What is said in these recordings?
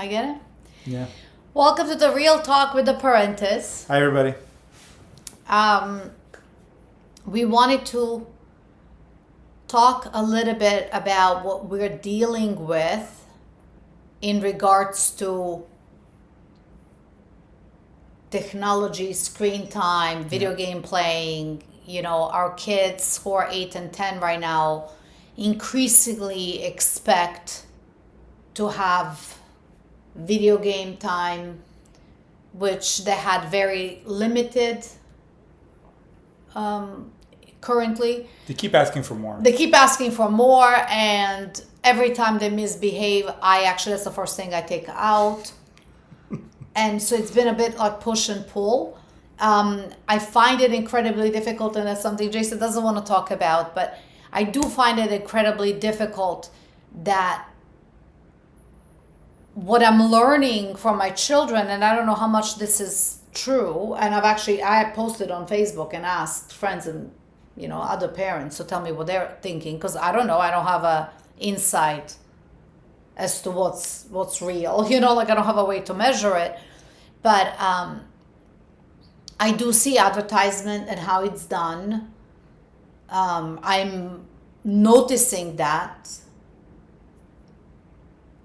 I get it? Yeah. Welcome to the Real Talk with the Parentes. Hi, everybody. We wanted to talk a little bit about what we're dealing with in regards to technology, screen time, video game playing. You know, our kids who are 8 and 10 right now increasingly expect to have video game time, which they had very limited currently. They keep asking for more. They keep asking for more, and every time they misbehave, that's the first thing I take out. And so it's been a bit like push and pull. I find it incredibly difficult, and that's something Jason doesn't want to talk about, but I do find it incredibly difficult that what I'm learning from my children, and I don't know how much this is true, and I posted on Facebook and asked friends and other parents to tell me what they're thinking, because I don't know, I don't have a insight as to what's real, I don't have a way to measure it, but I do see advertisement and how it's done. I'm noticing that.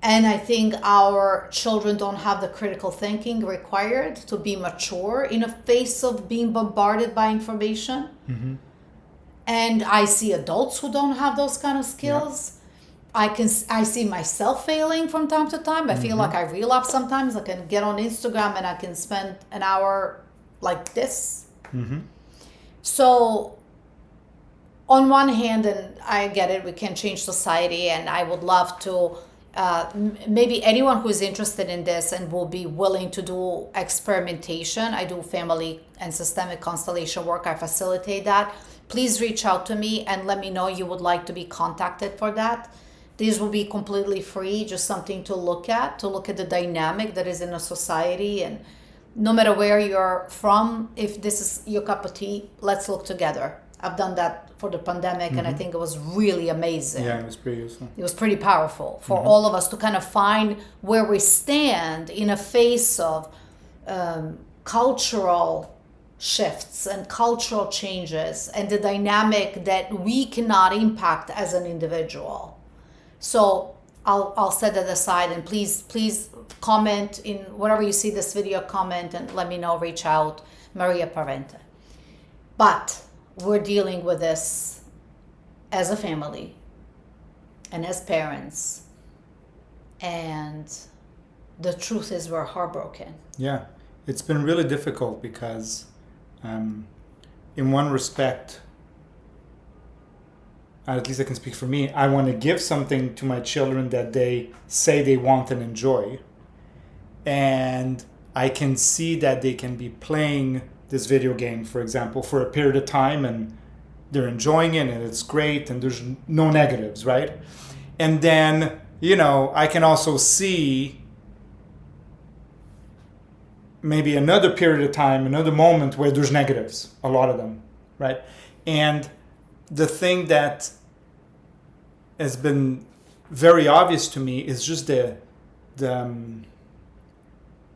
And I think our children don't have the critical thinking required to be mature in the face of being bombarded by information. Mm-hmm. And I see adults who don't have those kind of skills. Yeah. I see myself failing from time to time. I feel like I relapse sometimes. I can get on Instagram and I can spend an hour like this. Mm-hmm. So on one hand, and I get it, we can change society, and I would love to maybe anyone who is interested in this and will be willing to do experimentation. I do family and systemic constellation work. I facilitate that. Please reach out to me and let me know you would like to be contacted for that. These will be completely free, just something to look at the dynamic that is in a society. And no matter where you're from, if this is your cup of tea, let's look together. I've done that for the pandemic, and I think it was really amazing. Yeah, it was pretty useful. It was pretty powerful for all of us to kind of find where we stand in a face of cultural shifts and cultural changes and the dynamic that we cannot impact as an individual. So I'll set that aside, and please comment in whatever you see this video, comment and let me know, reach out, Marija Parente. But we're dealing with this as a family and as parents, and the truth is we're heartbroken. Yeah, it's been really difficult because in one respect, at least I can speak for me, I want to give something to my children that they say they want and enjoy, and I can see that they can be playing this video game, for example, for a period of time, and they're enjoying it and it's great and there's no negatives, right? And then, I can also see maybe another period of time, another moment where there's negatives, a lot of them, right? And the thing that has been very obvious to me is just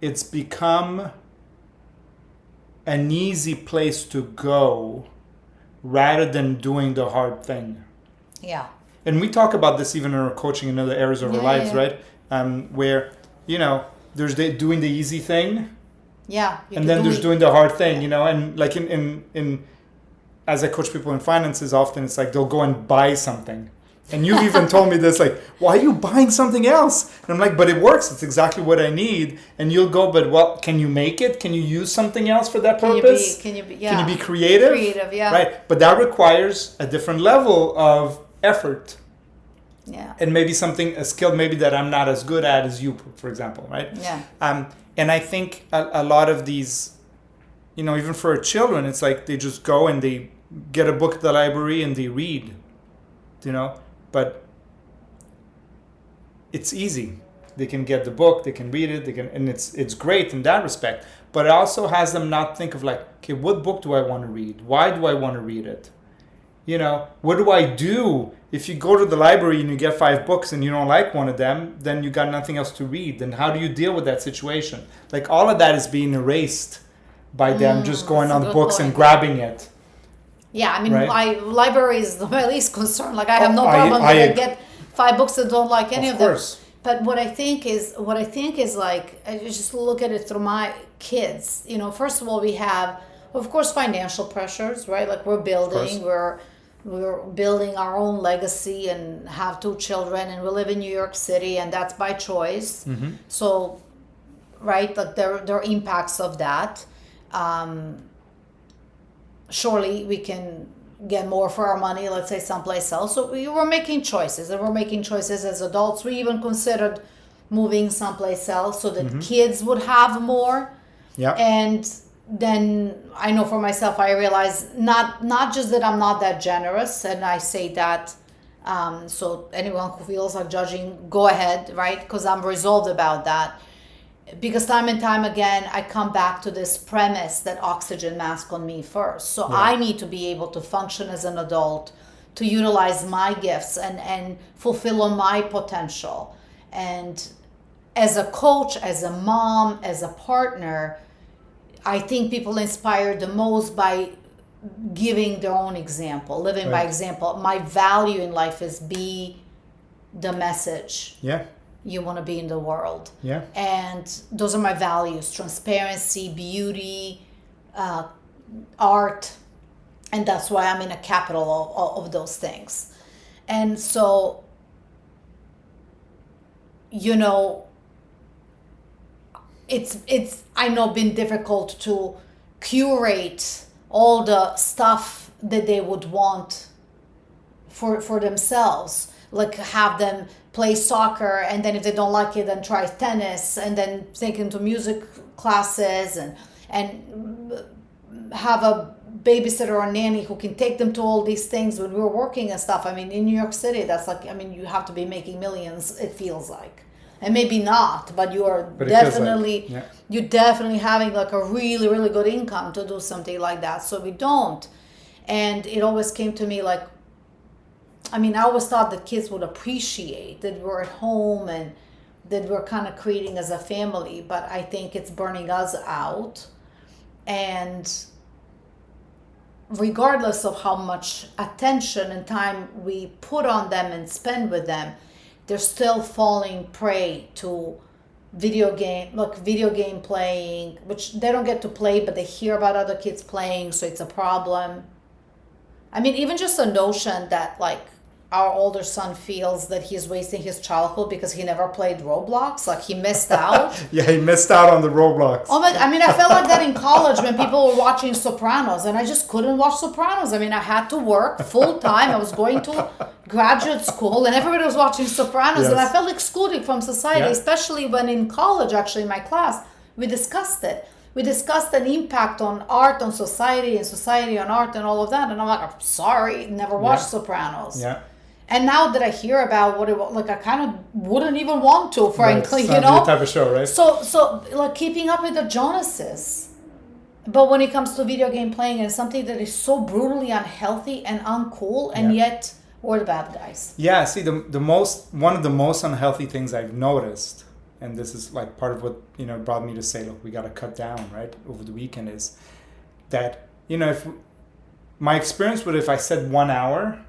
it's become an easy place to go rather than doing the hard thing. Yeah. And we talk about this even in our coaching in other areas of our lives, right? Where, there's doing the easy thing. Yeah. And then there's doing the hard thing, and like in as I coach people in finances, often it's like they'll go and buy something. And you've even told me this, like, why are you buying something else? And I'm like, but it works. It's exactly what I need. And you'll go, but can you make it? Can you use something else for that purpose? Can you be creative? Creative, yeah. Right. But that requires a different level of effort. Yeah. And maybe a skill maybe that I'm not as good at as you, for example, right? Yeah. And I think a lot of these, even for our children, it's like they just go and they get a book at the library and they read, but it's easy. They can get the book, they can read it, and it's great in that respect. But it also has them not think of like, okay, what book do I want to read? Why do I want to read it? What do I do if you go to the library and you get 5 books and you don't like one of them? Then you got nothing else to read. Then how do you deal with that situation? Like, all of that is being erased by them just going on books and grabbing it. Yeah, I mean, Right? library is my least concern. Like, I have no problem if I get 5 books and don't like any of them. But what I think is like, I just look at it through my kids. First of all, we have, of course, financial pressures, right? Like, we're building, we're building our own legacy and have 2 children, and we live in New York City, and that's by choice. Mm-hmm. So, right, like, there are impacts of that. Surely we can get more for our money, let's say, someplace else. So we were making choices, and we're making choices as adults. We even considered moving someplace else so that kids would have more. Yeah. And then I know for myself, I realize not just that I'm not that generous, and I say that, so anyone who feels like judging, go ahead, right? Because I'm resolved about that. Because time and time again, I come back to this premise that oxygen masks on me first. So I need to be able to function as an adult, to utilize my gifts and fulfill on my potential. And as a coach, as a mom, as a partner, I think people inspire the most by giving their own example, living by example. My value in life is be the message. Yeah. You want to be in the world. Yeah. And those are my values: transparency, beauty, art. And that's why I'm in a capital of those things. And so, it's I know been difficult to curate all the stuff that they would want for themselves. Like, have them play soccer, and then if they don't like it, then try tennis, and then take them to music classes, and have a babysitter or nanny who can take them to all these things when we're working and stuff. I mean, in New York City, that's like, you have to be making millions, it feels like. And maybe not, but you are definitely, you're definitely having like a really, really good income to do something like that. So we don't. And it always came to me like, I always thought that kids would appreciate that we're at home and that we're kind of creating as a family, but I think it's burning us out. And regardless of how much attention and time we put on them and spend with them, they're still falling prey to video game playing, which they don't get to play, but they hear about other kids playing, so it's a problem. Even just the notion that, like, our older son feels that he's wasting his childhood because he never played Roblox. Like, he missed out. Yeah, he missed out on the Roblox. Oh my! I felt like that in college when people were watching Sopranos, and I just couldn't watch Sopranos. I had to work full time. I was going to graduate school, and everybody was watching Sopranos, and I felt excluded from society, especially when in college, actually, in my class, we discussed it. We discussed an impact on art, on society, and society on art, and all of that. And I'm like, I'm sorry, never watched Sopranos. Yeah. And now that I hear about what it was, like, I kind of wouldn't even want to, frankly, It's not your type of show, right? So like, keeping up with the Jonases. But when it comes to video game playing, it's something that is so brutally unhealthy and uncool, and yet we're the bad guys. Yeah, see, one of the most unhealthy things I've noticed, and this is like part of what brought me to say, look, we got to cut down, right, over the weekend, is that if my experience with, if I said 1 hour,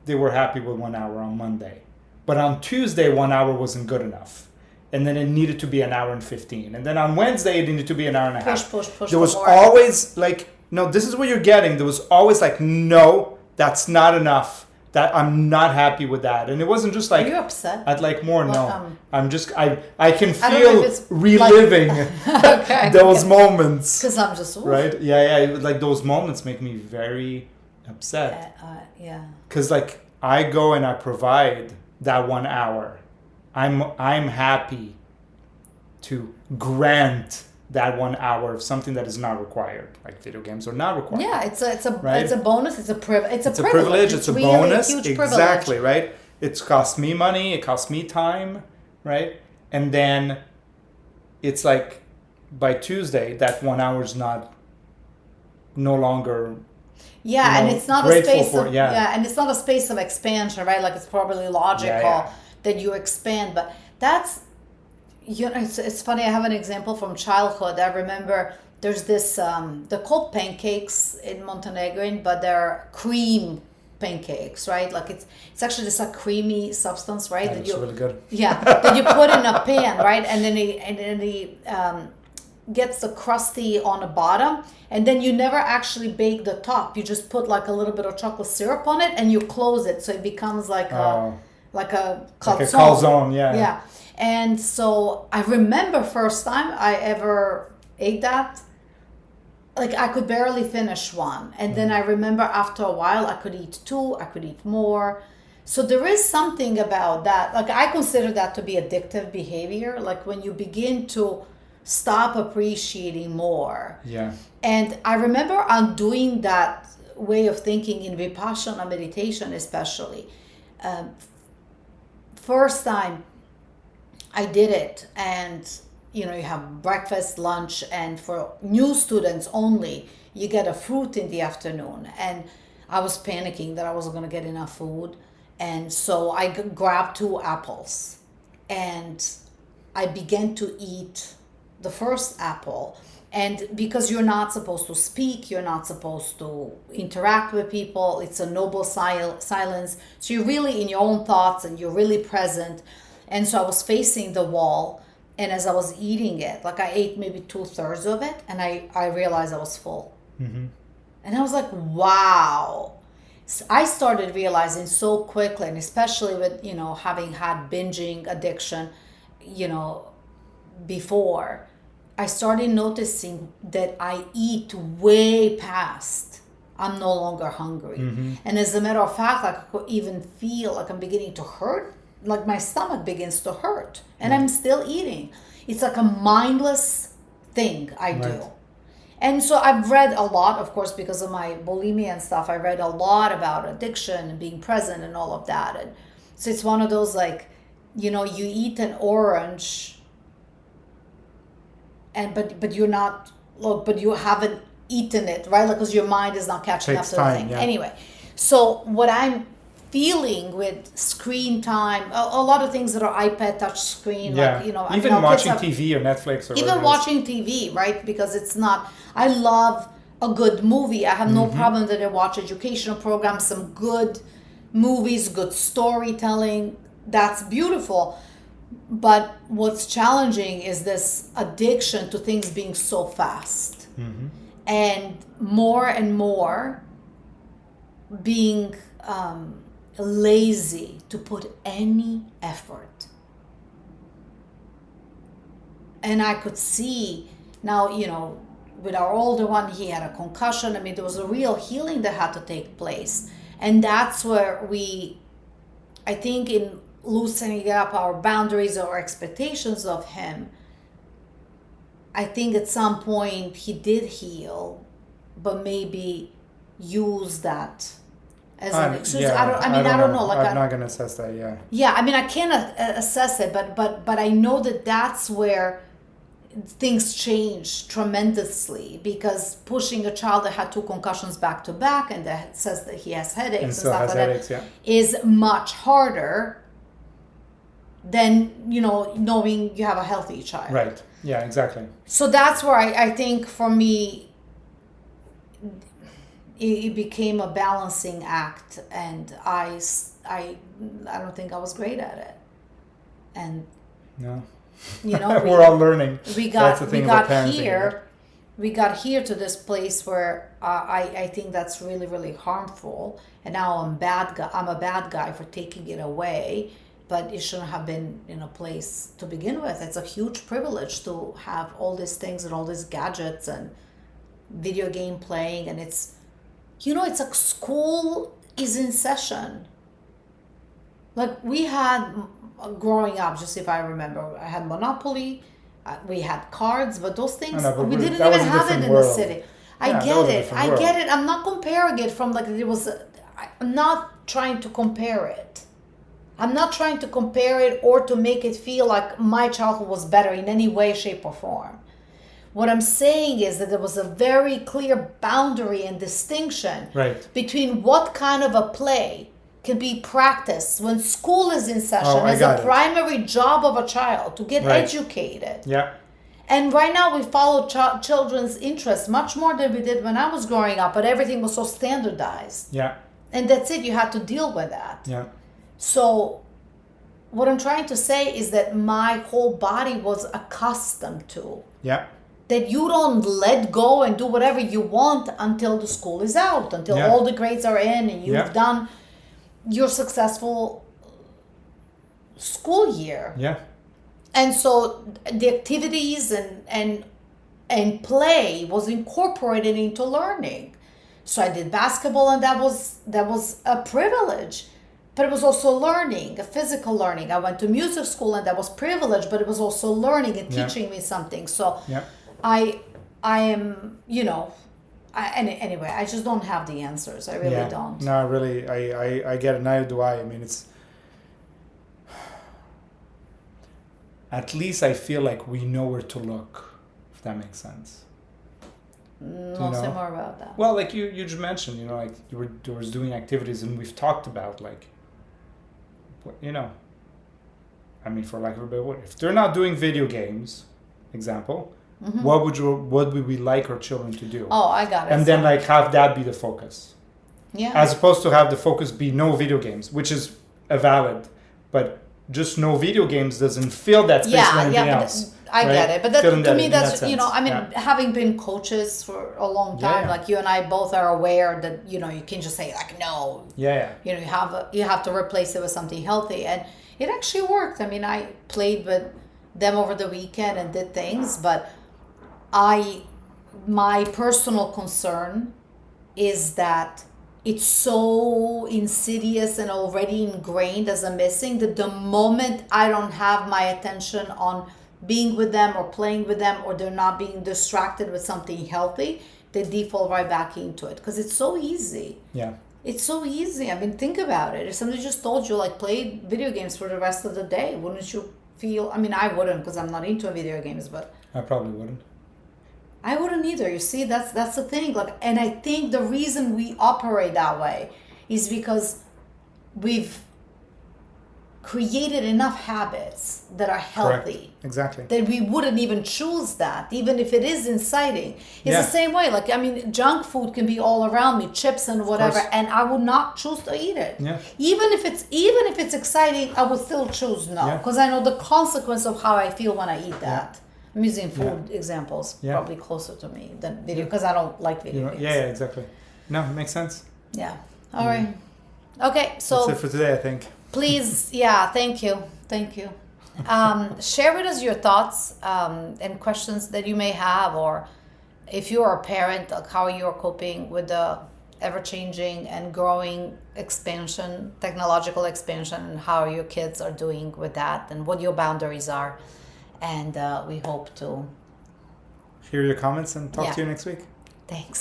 they were happy with 1 hour on Monday, but on Tuesday 1 hour wasn't good enough, and then it needed to be an hour and 15, and then on Wednesday it needed to be an hour and a half. Push. There was always like, no, this is what you're getting. There was always like, no, that's not enough. That I'm not happy with that. And it wasn't just like, are you upset? I'd like more. Well, no, I'm just, I can I don't know feel if it's reliving those moments. Because I'm just, oof. Right? Yeah. Like, those moments make me very upset. Yeah. Because like, I go and I provide that 1 hour. I'm happy to grant that 1 hour of something that is not required. Like, video games are not required. Yeah, it's a right? it's a bonus. It's a privilege. It's a privilege. It's a really bonus. A huge exactly, privilege. Right? It's cost me money. It costs me time, right? And then it's like, by Tuesday, that 1 hour is no longer Yeah, and it's not a grateful space for. of Yeah. and it's not a space of expansion, right? Like it's probably logical that you expand, but that's it's funny. I have an example from childhood. I remember there's this they're called pancakes in Montenegro, but they're cream pancakes, right? Like it's actually just a creamy substance, right? That looks really good. Yeah, that you put in a pan, right? And then it gets the crusty on the bottom, and then you never actually bake the top. You just put like a little bit of chocolate syrup on it, and you close it, so it becomes like a calzone. Yeah. And so I remember first time I ever ate that, like I could barely finish one. And then I remember after a while I could eat two, I could eat more. So there is something about that. Like I consider that to be addictive behavior. Like when you begin to stop appreciating more. Yeah. And I remember undoing that way of thinking in Vipassana meditation, especially. First time I did it, and you have breakfast, lunch, and for new students only, you get a fruit in the afternoon. And I was panicking that I wasn't going to get enough food, and so I grabbed 2 apples, and I began to eat the first apple. And because you're not supposed to speak, you're not supposed to interact with people, it's a noble silence. So you're really in your own thoughts and you're really present. And so I was facing the wall, and as I was eating it, like I ate maybe 2/3 of it, and I realized I was full. Mm-hmm. And I was like, wow. So I started realizing so quickly, and especially with, having had binging addiction, before, I started noticing that I eat way past I'm no longer hungry. Mm-hmm. And as a matter of fact, like I could even feel like I'm beginning to hurt, like my stomach begins to hurt, and I'm still eating. It's like a mindless thing I do. Right. And so I've read a lot, of course, because of my bulimia and stuff. I read a lot about addiction and being present and all of that. And so it's one of those like, you eat an orange, and but you're not but you haven't eaten it, right? Like because your mind is not catching up to the thing. Yeah. Anyway, so what I'm feeling with screen time, a lot of things that are iPad touch screen, like even watching TV or Netflix or even watching TV, right? Because it's not. I love a good movie. I have no problem that I watch educational programs, some good movies, good storytelling. That's beautiful. But what's challenging is this addiction to things being so fast, and more being lazy to put any effort. And I could see now, with our older one, he had a concussion. I mean, there was a real healing that had to take place. And that's where I think in loosening up our boundaries or expectations of him, I think at some point he did heal, but maybe use that as an excuse. I don't know. Like I'm not gonna assess that. Yeah. Yeah, I mean, I can't assess it, but I know that that's where things change tremendously, because pushing a child that had 2 concussions back to back and that says that he has headaches and stuff like that is much harder than knowing you have a healthy child. Right. Yeah. Exactly. So that's where I think for me it became a balancing act, and I don't think I was great at it. And no. We're all learning. We got here to this place where I think that's really, really harmful, and now I'm a bad guy for taking it away, but it shouldn't have been in a place to begin with. It's a huge privilege to have all these things and all these gadgets and video game playing, and it's like school is in session. Like we had growing up, just if I remember, I had Monopoly, we had cards, but those things we didn't even have it in the city. I get it. I'm not comparing it from like it was. I'm not trying to compare it. I'm not trying to compare it or to make it feel like my childhood was better in any way, shape, or form. What I'm saying is that there was a very clear boundary and distinction Right. between what kind of a play can be practiced when school is in session I as got a it. primary job of a child to get Right. educated. Yeah. And right now we follow children's interests much more than we did when I was growing up, but everything was so standardized. Yeah. And that's it, you had to deal with that. Yeah. So what I'm trying to say is that my whole body was accustomed to Yeah. that you don't let go and do whatever you want until the school is out, until Yeah. all the grades are in and you've Yeah. done your successful school year. Yeah. And so the activities and play was incorporated into learning. So I did basketball, and that was a privilege, but it was also learning, a physical learning. I went to music school, and that was privilege, but it was also learning and Yeah. teaching me something. So Yeah. I am, anyway, I just don't have the answers. I really don't. No, really, I get it. Neither do I. I mean, it's at least I feel like we know where to look, if that makes sense. No, say more about that. Well, like you just mentioned, like you was doing activities, and we've talked about like, I mean, for lack of a better word, if they're not doing video games, example, what would we like our children to do? Oh, I got it. And then like have that be the focus, yeah. as opposed to have the focus be no video games, which is a valid, but just no video games doesn't fill that space for anything else. I right? get it, but Filling to me in that that's sense. having been coaches for a long time, Yeah. like you and I both are aware that you can't just say like no. Yeah. You have to replace it with something healthy, and it actually worked. I mean, I played with them over the weekend and did things, but my personal concern is that it's so insidious and already ingrained as a missing that the moment I don't have my attention on being with them or playing with them, or they're not being distracted with something healthy, they default right back into it because it's so easy. Yeah. It's so easy. I mean, think about it. If somebody just told you like play video games for the rest of the day, wouldn't you feel? I mean, I wouldn't because I'm not into video games, but I probably wouldn't. I wouldn't either. You see, that's the thing. Like, and I think the reason we operate that way is because we've created enough habits that are healthy. Correct. Exactly. That we wouldn't even choose that, even if it is inciting. It's Yeah. the same way. Like, I mean, junk food can be all around me, chips and whatever, course. and I would not choose to eat it. Yeah. Even if it's exciting, I would still choose no, Yeah. because I know the consequence of how I feel when I eat that. I'm using food examples, Yeah. probably closer to me than video, because I don't like video games. Yeah, exactly. No, it makes sense. Yeah. All right. Okay, so That's it for today, I think. please, thank you. Share with us your thoughts and questions that you may have, or if you are a parent, like how you're coping with the ever-changing and growing technological expansion, and how your kids are doing with that, and what your boundaries are. And we hope to Hear your comments and talk Yeah. to you next week. Thanks.